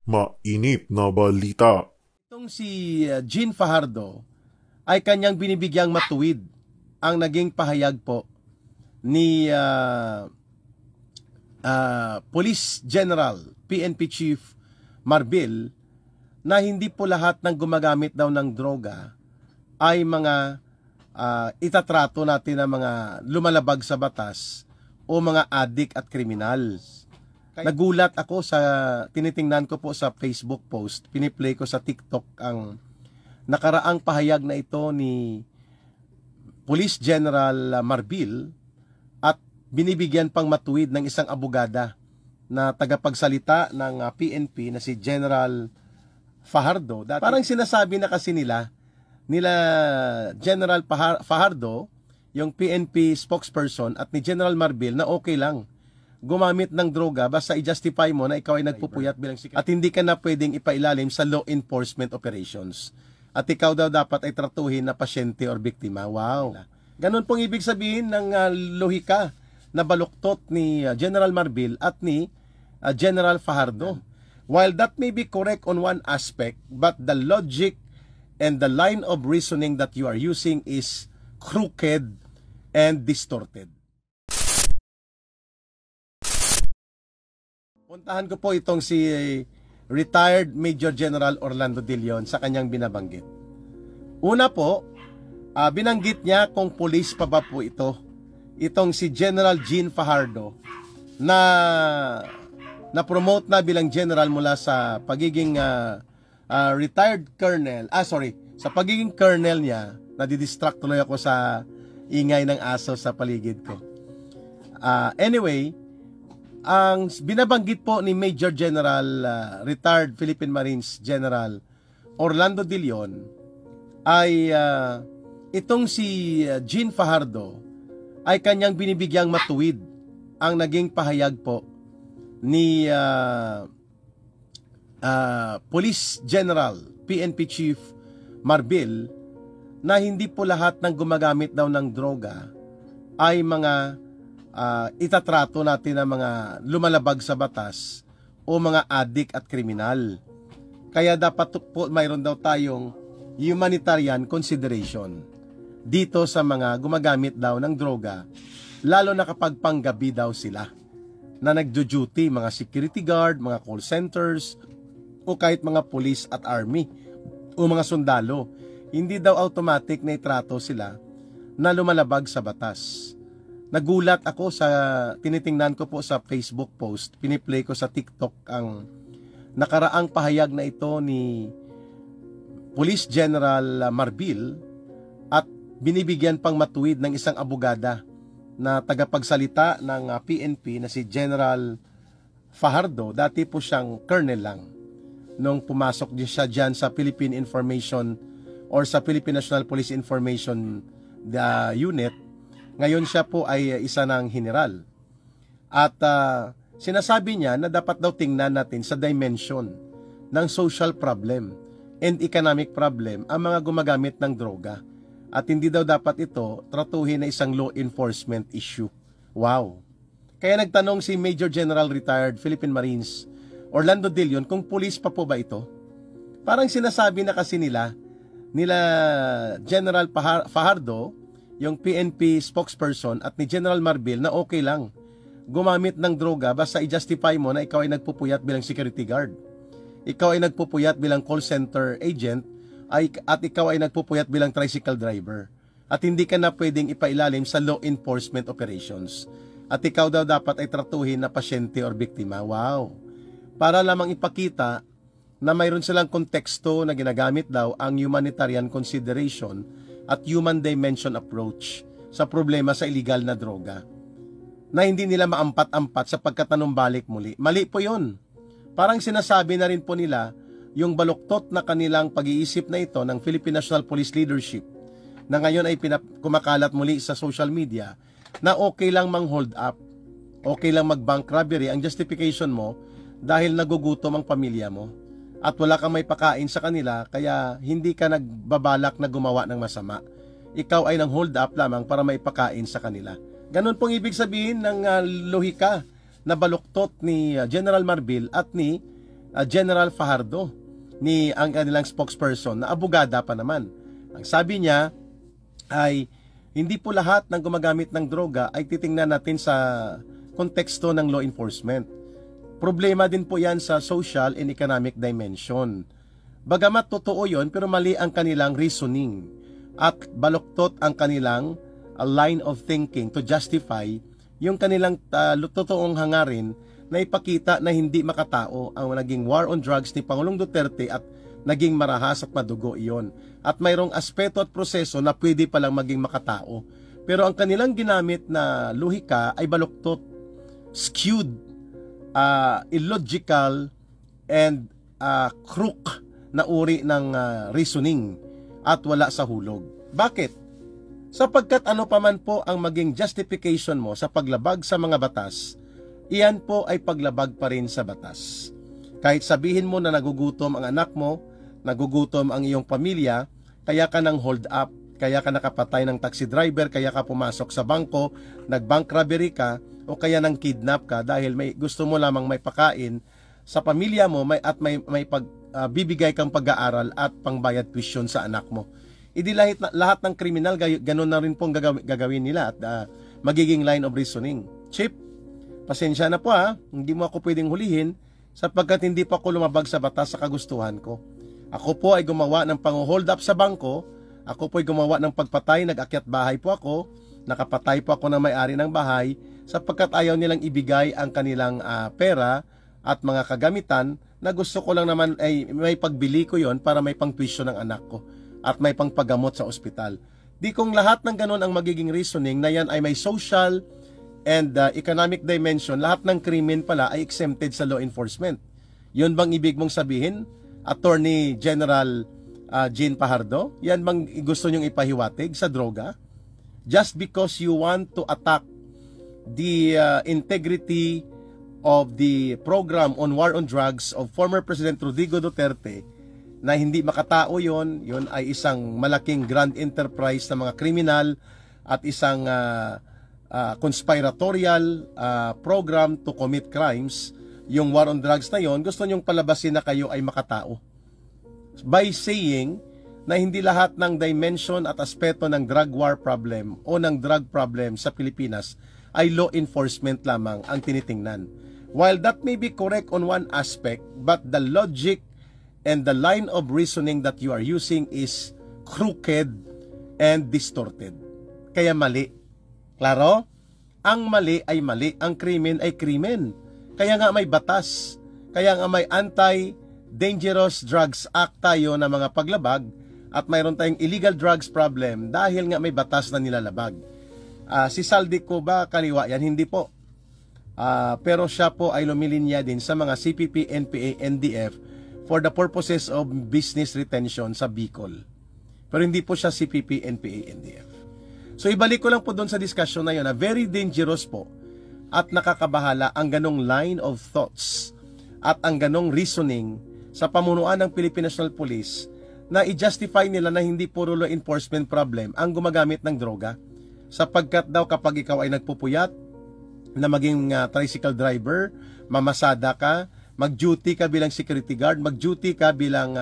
Mainit na balita. Itong si Jean Fajardo ay kanyang binibigyang matuwid ang naging pahayag po ni Police General, PNP Chief Marbil, na hindi po lahat ng gumagamit daw ng droga ay mga itatrato natin na mga lumalabag sa batas o mga adik at kriminal. Nagulat ako sa tinitingnan ko po sa Facebook post, piniplay ko sa TikTok ang nakaraang pahayag na ito ni Police General Marbil at binibigyan pang matuwid ng isang abogada na tagapagsalita ng PNP na si General Fajardo. Parang sinasabi na kasi nila General Fajardo, yung PNP spokesperson, at ni General Marbil na okay lang gumamit ng droga basta i-justify mo na ikaw ay nagpupuyat bilang security. At hindi ka na pwedeng ipailalim sa law enforcement operations. At ikaw daw dapat ay tratuhin na pasyente or biktima. Wow! Ganun pong ibig sabihin ng lohika na baluktot ni General Marbil at ni General Fajardo. While that may be correct on one aspect, but the logic and the line of reasoning that you are using is crooked and distorted. Puntahan ko po itong si retired Major General Orlando De Leon sa kanyang binabanggit. Una po, binanggit niya kung police pa ba po ito. Itong si General Jean Fajardo na promote na bilang general mula sa pagiging retired colonel. Sa pagiging colonel niya, nadidistract tuloy ako sa ingay ng aso sa paligid ko. Anyway, ang binabanggit po ni Major General, retired Philippine Marines General Orlando De Leon ay itong si Jean Fajardo ay kanyang binibigyang matuwid ang naging pahayag po ni Police General, PNP Chief Marbil, na hindi po lahat ng gumagamit daw ng droga ay mga itatrato natin na mga lumalabag sa batas o mga adik at kriminal. Kaya dapat po mayroon daw tayong humanitarian consideration dito sa mga gumagamit daw ng droga, lalo na kapag panggabi daw sila na nagjo-duty, mga security guard, mga call centers, o kahit mga police at army o mga sundalo. Hindi daw automatic na itrato sila na lumalabag sa batas. Nagulat ako sa tinitingnan ko po sa Facebook post, piniplay ko sa TikTok ang nakaraang pahayag na ito ni Police General Marbil at binibigyan pang matuwid ng isang abogada na tagapagsalita ng PNP na si General Fajardo. Dati po siyang colonel lang nung pumasok siya dyan sa Philippine Information or sa Philippine National Police Information Unit. Ngayon siya po ay isa ng general. At sinasabi niya na dapat daw tingnan natin sa dimension ng social problem and economic problem ang mga gumagamit ng droga. At hindi daw dapat ito tratuhin na isang law enforcement issue. Wow! Kaya nagtanong si Major General retired Philippine Marines Orlando De Leon kung police pa po ba ito. Parang sinasabi na kasi nila General Fajardo, yung PNP spokesperson, at ni General Marbil na okay lang gumamit ng droga basta i-justify mo na ikaw ay nagpupuyat bilang security guard, ikaw ay nagpupuyat bilang call center agent, at ikaw ay nagpupuyat bilang tricycle driver, at hindi ka na pwedeng ipailalim sa law enforcement operations, at ikaw daw dapat ay tratuhin na pasyente or biktima. Wow! Para lamang ipakita na mayroon silang konteksto na ginagamit daw ang humanitarian consideration at human dimension approach sa problema sa illegal na droga, na hindi nila maampat-ampat sa pagkatanumbalik muli. Mali po yun. Parang sinasabi na rin po nila yung baluktot na kanilang pag-iisip na ito ng Philippine National Police Leadership na ngayon ay kumakalat muli sa social media na okay lang mang-hold up, okay lang mag-bank robbery, ang justification mo dahil nagugutom ang pamilya mo at wala kang may pakain sa kanila, kaya hindi ka nagbabalak na gumawa ng masama. Ikaw ay nang hold up lamang para may pakain sa kanila. Ganon pong ibig sabihin ng lohika na baluktot ni General Marbil at ni General Fajardo ni ang kanilang spokesperson na abogada pa naman. Ang sabi niya ay hindi po lahat ng gumagamit ng droga ay titingnan natin sa konteksto ng law enforcement. Problema din po yan sa social and economic dimension. Bagamat totoo yon, pero mali ang kanilang reasoning at baluktot ang kanilang line of thinking to justify yung kanilang totoong hangarin na ipakita na hindi makatao ang naging war on drugs ni Pangulong Duterte at naging marahas at madugo iyon. At mayroong aspeto at proseso na pwede palang maging makatao. Pero ang kanilang ginamit na lohika ay baluktot, skewed, illogical, and crook na uri ng reasoning at wala sa hulog. Bakit? Sapagkat ano pa man po ang maging justification mo sa paglabag sa mga batas, iyan po ay paglabag pa rin sa batas. Kahit sabihin mo na nagugutom ang anak mo, nagugutom ang iyong pamilya, kaya ka nang hold up, kaya ka nakapatay ng taxi driver, kaya ka pumasok sa bangko, nag-bank robbery ka, o kaya nang kidnap ka dahil may gusto mo lamang may pakain sa pamilya mo at may bibigay kang pag-aaral at pangbayad tuition sa anak mo. Hindi lahat ng kriminal ganun na rin pong gagawin nila at magiging line of reasoning. Chip, pasensya na po hindi mo ako pwedeng hulihin sapagkat hindi pa ako lumabag sa batas sa kagustuhan ko. Ako po ay gumawa ng pang-hold up sa bangko, ako po ay gumawa ng pagpatay, nag-akyat bahay po ako, nakapatay po ako ng may-ari ng bahay sapagkat ayaw nilang ibigay ang kanilang pera at mga kagamitan na gusto ko lang naman ay may pagbili ko yon para may pang-tuition ng anak ko at may pangpagamot sa ospital. Di kung lahat ng ganun ang magiging reasoning na yan ay may social and economic dimension, lahat ng krimen pala ay exempted sa law enforcement. Yun bang ibig mong sabihin, Attorney General Jean Fajardo? Yan bang gusto nyong ipahiwatig sa droga? Just because you want to attack the integrity of the program on war on drugs of former President Rodrigo Duterte, na hindi makatao yon ay isang malaking grand enterprise ng mga kriminal at isang conspiratorial program to commit crimes. Yung war on drugs na yon, gusto nyong palabasin na kayo ay makatao by saying na hindi lahat ng dimension at aspeto ng drug war problem o ng drug problem sa Pilipinas ay law enforcement lamang ang tinitingnan. While that may be correct on one aspect, but the logic and the line of reasoning that you are using is crooked and distorted. Kaya mali. Klaro? Ang mali ay mali, ang krimen ay krimen. Kaya nga may batas, kaya nga may Anti-Dangerous Drugs Act tayo na mga paglabag at mayroon tayong illegal drugs problem dahil nga may batas na nilalabag. Si Saldico ba kaliwa yan? Hindi po. Pero siya po ay lumilinya din sa mga CPP, NPA, NDF for the purposes of business retention sa Bicol. Pero hindi po siya CPP, NPA, NDF. So ibalik ko lang po doon sa discussion na yun na very dangerous po at nakakabahala ang ganong line of thoughts at ang ganong reasoning sa pamunuan ng Philippine National Police na i-justify nila na hindi puro law enforcement problem ang gumagamit ng droga. Sapagkat daw kapag ikaw ay nagpupuyat na maging tricycle driver, mamasada ka, mag-duty ka bilang security guard, mag-duty ka bilang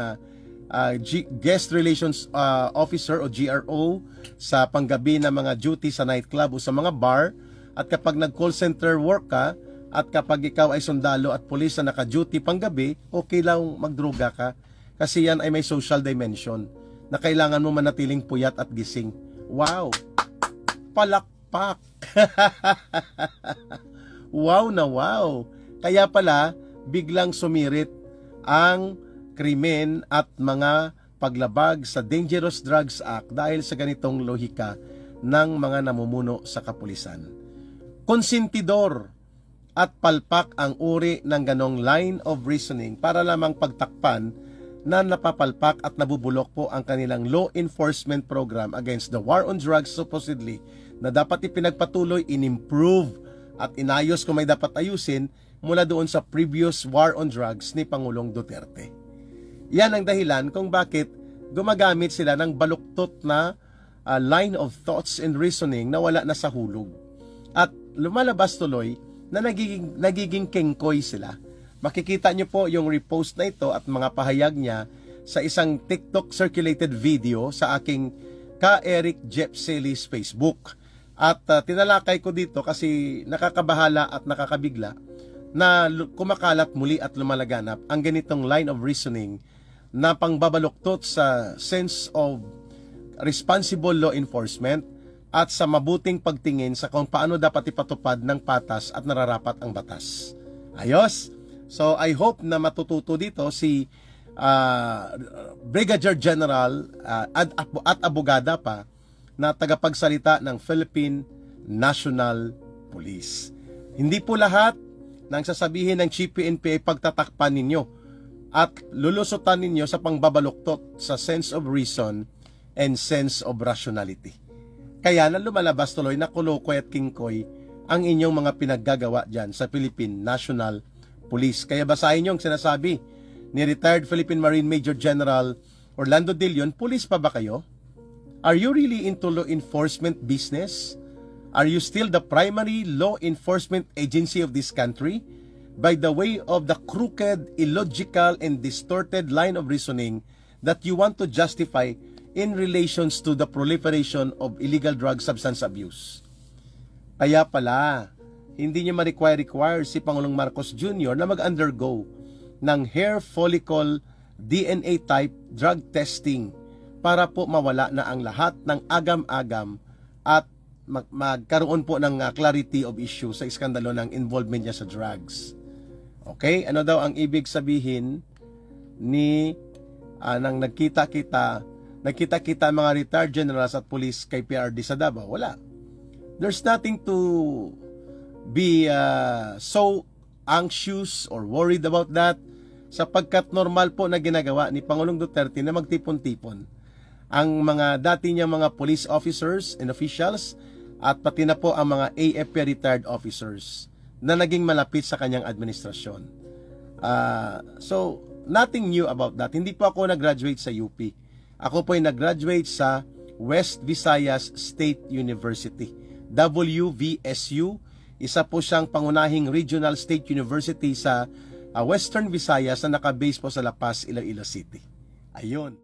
guest relations officer o GRO sa panggabi na mga duty sa nightclub o sa mga bar, at kapag nag-call center work ka, at kapag ikaw ay sundalo at pulis na naka-duty panggabi, okay lang magdroga ka kasi yan ay may social dimension na kailangan mo manatiling puyat at gising. Wow! Palakpak! Wow na wow! Kaya pala, biglang sumirit ang krimen at mga paglabag sa Dangerous Drugs Act dahil sa ganitong lohika ng mga namumuno sa kapulisan. Konsentidor at palpak ang uri ng ganong line of reasoning para lamang pagtakpan na napapalpak at nabubulok po ang kanilang law enforcement program against the war on drugs supposedly na dapat ipinagpatuloy, inimprove at inayos kung may dapat ayusin mula doon sa previous war on drugs ni Pangulong Duterte. Yan ang dahilan kung bakit gumagamit sila ng baluktot na line of thoughts and reasoning na wala na sa hulog. At lumalabas tuloy na nagiging kengkoy sila. Makikita nyo po yung repost na ito at mga pahayag niya sa isang TikTok circulated video sa aking Ka Eric Jeff Celis Facebook. At tinalakay ko dito kasi nakakabahala at nakakabigla na kumakalat muli at lumalaganap ang ganitong line of reasoning na pangbabaluktot sa sense of responsible law enforcement at sa mabuting pagtingin sa kung paano dapat ipatupad ng patas at nararapat ang batas. Ayos? So I hope na matututo dito si Brigadier General at abogada pa na tagapagsalita ng Philippine National Police. Hindi po lahat ng sasabihin ng Chief PNP ay pagtatakpan ninyo at lulusutan ninyo sa pangbabaluktot sa sense of reason and sense of rationality. Kaya na lumalabas tuloy na kulokoy at kingkoy ang inyong mga pinaggagawa dyan sa Philippine National Police. Kaya basahin nyo ang sinasabi ni retired Philippine Marine Major General Orlando De Leon, police pa ba kayo? Are you really into law enforcement business? Are you still the primary law enforcement agency of this country? By the way of the crooked, illogical, and distorted line of reasoning that you want to justify in relations to the proliferation of illegal drug substance abuse. Kaya pala, hindi niya ma-require si Pangulong Marcos Jr. na mag-undergo ng hair follicle DNA type drug testing para po mawala na ang lahat ng agam-agam at magkaroon po ng clarity of issue sa iskandalo ng involvement niya sa drugs. Okay? Ano daw ang ibig sabihin ni nang nagkita-kita mga retired generals at police kay PRD sa Davao? Wala. There's nothing to be so anxious or worried about that sapagkat normal po na ginagawa ni Pangulong Duterte na magtipon-tipon ang mga dati niyang mga police officers and officials at pati na po ang mga AFP retired officers na naging malapit sa kanyang administrasyon. So, nothing new about that. Hindi po ako nag-graduate sa UP. Ako po ay nag-graduate sa West Visayas State University, WVSU. Isa po siyang pangunahing regional state university sa Western Visayas na nakabase po sa La Paz, Iloilo City. Ayun.